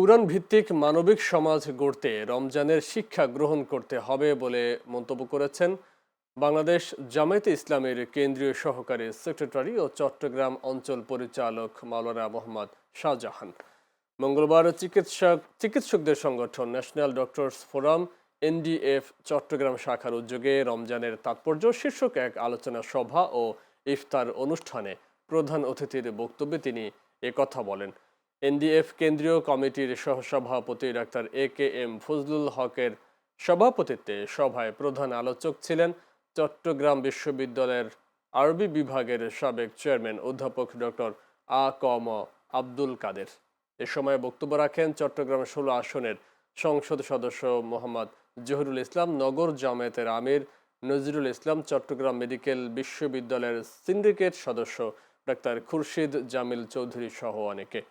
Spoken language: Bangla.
কুরআন ভিত্তিক মানবিক সমাজ গড়তে রমজানের শিক্ষা গ্রহণ করতে হবে বলে মন্তব্য করেছেন বাংলাদেশ জামায়াতে ইসলামের কেন্দ্রীয় সহকারী সেক্রেটারি ও চট্টগ্রাম অঞ্চল পরিচালক মাওলানা মোহাম্মদ শাহজাহান। মঙ্গলবার চিকিৎসকদের সংগঠন national doctors forum NDF Chittagong শাখার উদ্যোগে রমজানের তাৎপর্য শীর্ষক এক আলোচনা সভা ও ইফতার অনুষ্ঠানে প্রধান অতিথির বক্তব্যে তিনি একথা বলেন। এনডিএফ কেন্দ্রীয় কমিটির সহসভাপতি ডাক্তার এ.কে.এম. ফজলুল হকের সভাপতিত্বে সভায় প্রধান আলোচক ছিলেন চট্টগ্রাম বিশ্ববিদ্যালয়ের আরবি বিভাগের সাবেক চেয়ারম্যান অধ্যাপক ডক্টর আ.ক.ম. আব্দুল কাদের। এ সময় বক্তব্য রাখেন চট্টগ্রাম ১৬ আসনের সংসদ সদস্য মোহাম্মদ জহিরুল ইসলাম, নগর জামায়াতের আমির নজরুল ইসলাম, চট্টগ্রাম মেডিকেল বিশ্ববিদ্যালয়ের সিন্ডিকেট সদস্য ডাক্তার খুরশিদ জামিল চৌধুরী সহ অনেকে।